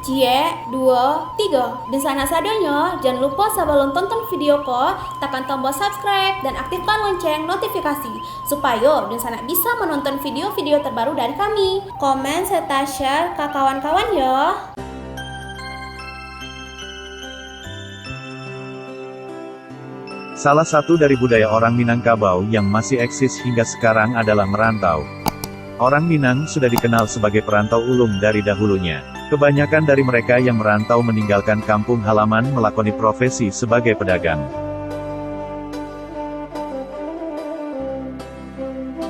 Cie, 2, 3. Dan sana sadanya, jangan lupa sebelum tonton video ko, tekan tombol subscribe dan aktifkan lonceng notifikasi supaya dan sana bisa menonton video-video terbaru dari kami. Komen serta share ke kawan-kawan ya. Salah satu dari budaya orang Minangkabau yang masih eksis hingga sekarang adalah merantau. Orang Minang sudah dikenal sebagai perantau ulung dari dahulunya. Kebanyakan dari mereka yang merantau meninggalkan kampung halaman melakoni profesi sebagai pedagang.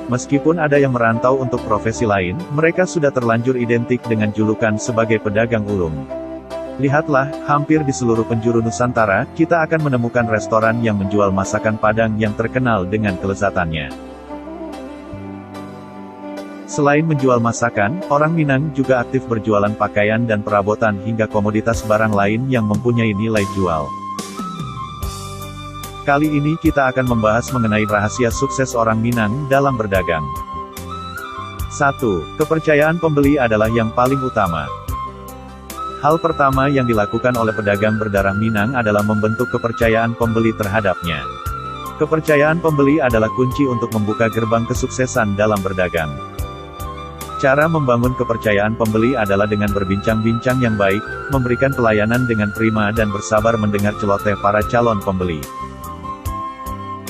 Meskipun ada yang merantau untuk profesi lain, mereka sudah terlanjur identik dengan julukan sebagai pedagang ulung. Lihatlah, hampir di seluruh penjuru Nusantara, kita akan menemukan restoran yang menjual masakan Padang yang terkenal dengan kelezatannya. Selain menjual masakan, orang Minang juga aktif berjualan pakaian dan perabotan hingga komoditas barang lain yang mempunyai nilai jual. Kali ini kita akan membahas mengenai rahasia sukses orang Minang dalam berdagang. 1. Kepercayaan pembeli adalah yang paling utama. Hal pertama yang dilakukan oleh pedagang berdarah Minang adalah membentuk kepercayaan pembeli terhadapnya. Kepercayaan pembeli adalah kunci untuk membuka gerbang kesuksesan dalam berdagang. Cara membangun kepercayaan pembeli adalah dengan berbincang-bincang yang baik, memberikan pelayanan dengan prima dan bersabar mendengar celoteh para calon pembeli.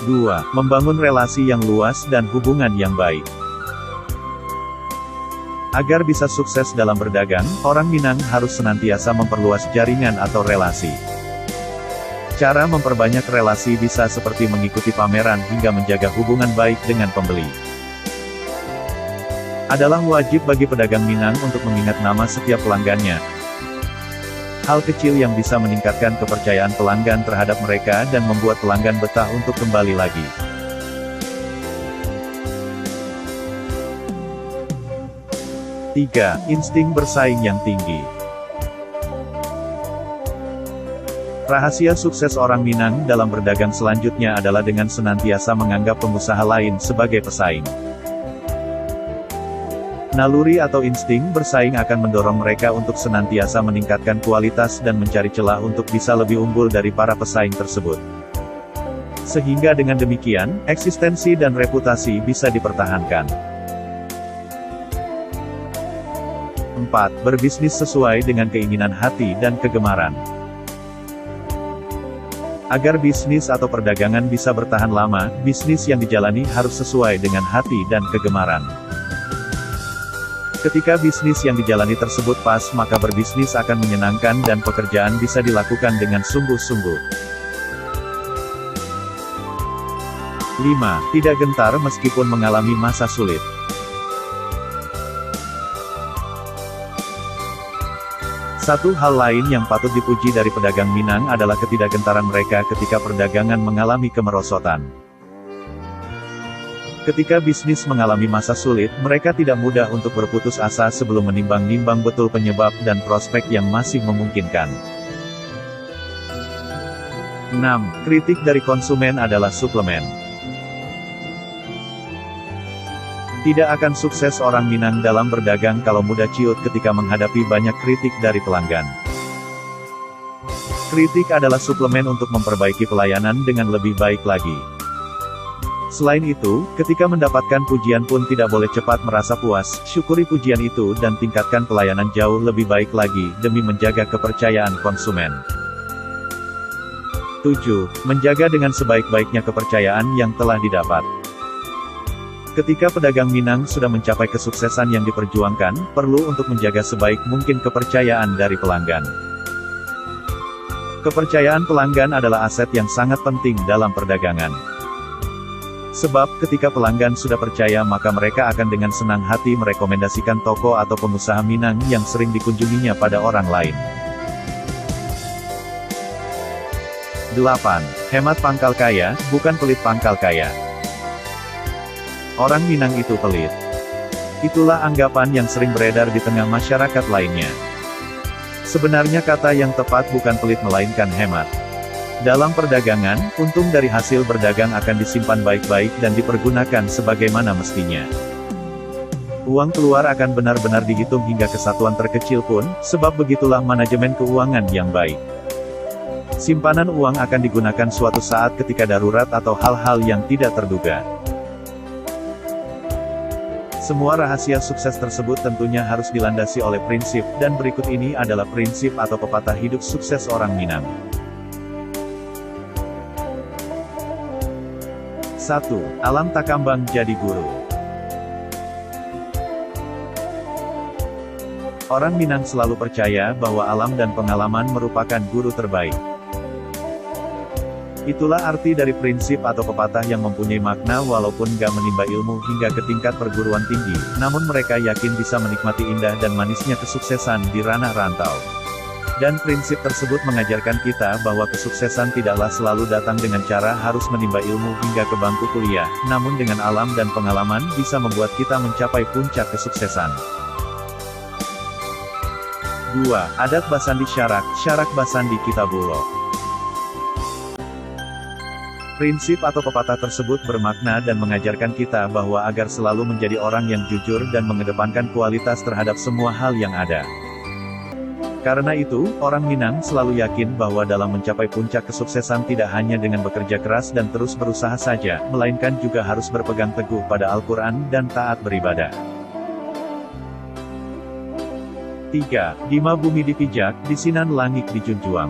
2. Membangun relasi yang luas dan hubungan yang baik. Agar bisa sukses dalam berdagang, orang Minang harus senantiasa memperluas jaringan atau relasi. Cara memperbanyak relasi bisa seperti mengikuti pameran hingga menjaga hubungan baik dengan pembeli. Adalah wajib bagi pedagang Minang untuk mengingat nama setiap pelanggannya. Hal kecil yang bisa meningkatkan kepercayaan pelanggan terhadap mereka dan membuat pelanggan betah untuk kembali lagi. Tiga, insting bersaing yang tinggi. Rahasia sukses orang Minang dalam berdagang selanjutnya adalah dengan senantiasa menganggap pengusaha lain sebagai pesaing. Naluri atau insting bersaing akan mendorong mereka untuk senantiasa meningkatkan kualitas dan mencari celah untuk bisa lebih unggul dari para pesaing tersebut. Sehingga dengan demikian, eksistensi dan reputasi bisa dipertahankan. 4. Berbisnis sesuai dengan keinginan hati dan kegemaran. Agar bisnis atau perdagangan bisa bertahan lama, bisnis yang dijalani harus sesuai dengan hati dan kegemaran. Ketika bisnis yang dijalani tersebut pas, maka berbisnis akan menyenangkan dan pekerjaan bisa dilakukan dengan sungguh-sungguh. 5. Tidak gentar meskipun mengalami masa sulit. Satu hal lain yang patut dipuji dari pedagang Minang adalah ketidakgentaran mereka ketika perdagangan mengalami kemerosotan. Ketika bisnis mengalami masa sulit, mereka tidak mudah untuk berputus asa sebelum menimbang-nimbang betul penyebab dan prospek yang masih memungkinkan. 6. Kritik dari konsumen adalah suplemen. Tidak akan sukses orang Minang dalam berdagang kalau mudah ciut ketika menghadapi banyak kritik dari pelanggan. Kritik adalah suplemen untuk memperbaiki pelayanan dengan lebih baik lagi. Selain itu, ketika mendapatkan pujian pun tidak boleh cepat merasa puas, syukuri pujian itu dan tingkatkan pelayanan jauh lebih baik lagi, demi menjaga kepercayaan konsumen. 7. Menjaga dengan sebaik-baiknya kepercayaan yang telah didapat. Ketika pedagang Minang sudah mencapai kesuksesan yang diperjuangkan, perlu untuk menjaga sebaik mungkin kepercayaan dari pelanggan. Kepercayaan pelanggan adalah aset yang sangat penting dalam perdagangan. Sebab, ketika pelanggan sudah percaya maka mereka akan dengan senang hati merekomendasikan toko atau pengusaha Minang yang sering dikunjunginya pada orang lain. 8. Hemat pangkal kaya, bukan pelit pangkal kaya. Orang Minang itu pelit. Itulah anggapan yang sering beredar di tengah masyarakat lainnya. Sebenarnya kata yang tepat bukan pelit melainkan hemat. Dalam perdagangan, untung dari hasil berdagang akan disimpan baik-baik dan dipergunakan sebagaimana mestinya. Uang keluar akan benar-benar dihitung hingga kesatuan terkecil pun, sebab begitulah manajemen keuangan yang baik. Simpanan uang akan digunakan suatu saat ketika darurat atau hal-hal yang tidak terduga. Semua rahasia sukses tersebut tentunya harus dilandasi oleh prinsip, dan berikut ini adalah prinsip atau pepatah hidup sukses orang Minang. 1. Alam takambang jadi guru. Orang Minang selalu percaya bahwa alam dan pengalaman merupakan guru terbaik. Itulah arti dari prinsip atau pepatah yang mempunyai makna walaupun gak menimba ilmu hingga ke tingkat perguruan tinggi, namun mereka yakin bisa menikmati indah dan manisnya kesuksesan di ranah rantau. Dan prinsip tersebut mengajarkan kita bahwa kesuksesan tidaklah selalu datang dengan cara harus menimba ilmu hingga ke bangku kuliah, namun dengan alam dan pengalaman bisa membuat kita mencapai puncak kesuksesan. 2. Adat Basandi Syarak, Syarak Basandi Kitabullah. Prinsip atau pepatah tersebut bermakna dan mengajarkan kita bahwa agar selalu menjadi orang yang jujur dan mengedepankan kualitas terhadap semua hal yang ada. Karena itu, orang Minang selalu yakin bahwa dalam mencapai puncak kesuksesan tidak hanya dengan bekerja keras dan terus berusaha saja, melainkan juga harus berpegang teguh pada Al-Quran dan taat beribadah. 3. Dima bumi dipijak, disinan langit dijunjuang.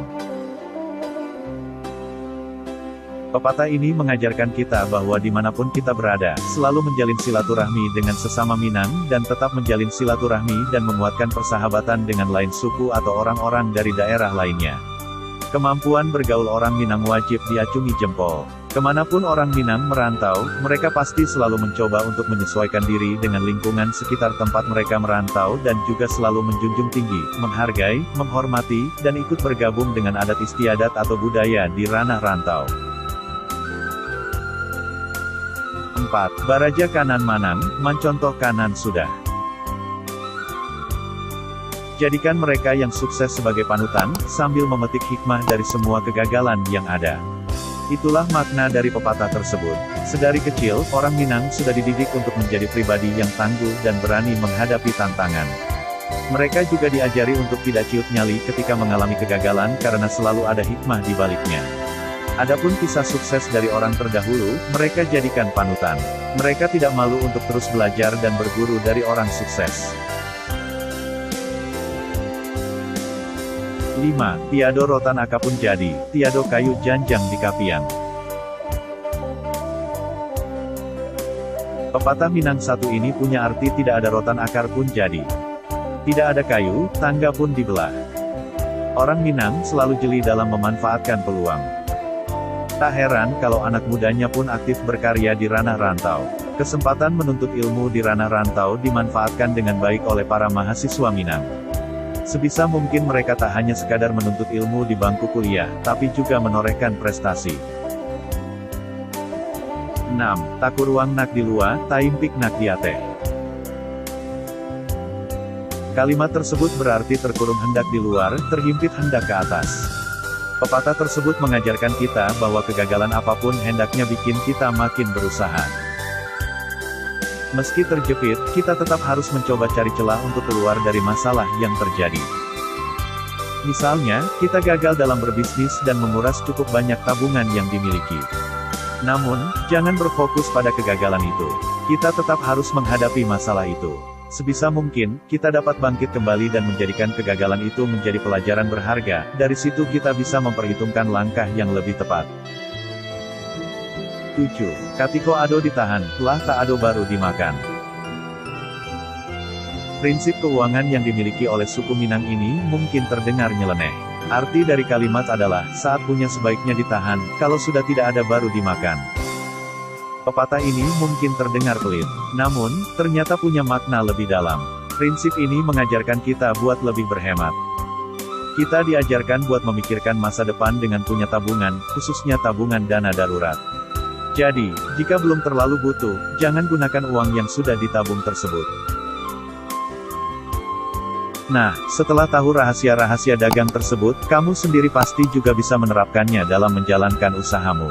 Pepatah ini mengajarkan kita bahwa dimanapun kita berada, selalu menjalin silaturahmi dengan sesama Minang, dan tetap menjalin silaturahmi dan menguatkan persahabatan dengan lain suku atau orang-orang dari daerah lainnya. Kemampuan bergaul orang Minang wajib diacungi jempol. Kemanapun orang Minang merantau, mereka pasti selalu mencoba untuk menyesuaikan diri dengan lingkungan sekitar tempat mereka merantau dan juga selalu menjunjung tinggi, menghargai, menghormati, dan ikut bergabung dengan adat istiadat atau budaya di ranah rantau. 4. Baraja kanan manang, mancontoh kanan sudah. Jadikan mereka yang sukses sebagai panutan, sambil memetik hikmah dari semua kegagalan yang ada. Itulah makna dari pepatah tersebut. Sedari kecil, orang Minang sudah dididik untuk menjadi pribadi yang tangguh dan berani menghadapi tantangan. Mereka juga diajari untuk tidak ciut nyali ketika mengalami kegagalan karena selalu ada hikmah di baliknya. Adapun kisah sukses dari orang terdahulu, mereka jadikan panutan. Mereka tidak malu untuk terus belajar dan berguru dari orang sukses. 5. Tiado rotan akapun jadi, tiado kayu janjang di kapian. Pepatah Minang satu ini punya arti tidak ada rotan akar pun jadi. Tidak ada kayu, tangga pun dibelah. Orang Minang selalu jeli dalam memanfaatkan peluang. Tak heran kalau anak mudanya pun aktif berkarya di ranah rantau. Kesempatan menuntut ilmu di ranah rantau dimanfaatkan dengan baik oleh para mahasiswa Minang. Sebisa mungkin mereka tak hanya sekadar menuntut ilmu di bangku kuliah, tapi juga menorehkan prestasi. 6. Takuruang nak di luar, taimpik nak di ateh. Kalimat tersebut berarti terkurung hendak di luar, terhimpit hendak ke atas. Pepatah tersebut mengajarkan kita bahwa kegagalan apapun hendaknya bikin kita makin berusaha. Meski terjepit, kita tetap harus mencoba cari celah untuk keluar dari masalah yang terjadi. Misalnya, kita gagal dalam berbisnis dan menguras cukup banyak tabungan yang dimiliki. Namun, jangan berfokus pada kegagalan itu. Kita tetap harus menghadapi masalah itu. Sebisa mungkin, kita dapat bangkit kembali dan menjadikan kegagalan itu menjadi pelajaran berharga. Dari situ kita bisa memperhitungkan langkah yang lebih tepat. 7. Katiko ado ditahan, lah tak ado baru dimakan. Prinsip keuangan yang dimiliki oleh suku Minang ini mungkin terdengar nyeleneh. Arti dari kalimat adalah, saat punya sebaiknya ditahan, kalau sudah tidak ada baru dimakan. Pepatah ini mungkin terdengar pelit, namun, ternyata punya makna lebih dalam. Prinsip ini mengajarkan kita buat lebih berhemat. Kita diajarkan buat memikirkan masa depan dengan punya tabungan, khususnya tabungan dana darurat. Jadi, jika belum terlalu butuh, jangan gunakan uang yang sudah ditabung tersebut. Nah, setelah tahu rahasia-rahasia dagang tersebut, kamu sendiri pasti juga bisa menerapkannya dalam menjalankan usahamu.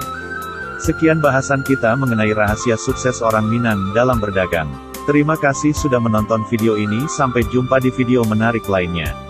Sekian bahasan kita mengenai rahasia sukses orang Minang dalam berdagang. Terima kasih sudah menonton video ini, sampai jumpa di video menarik lainnya.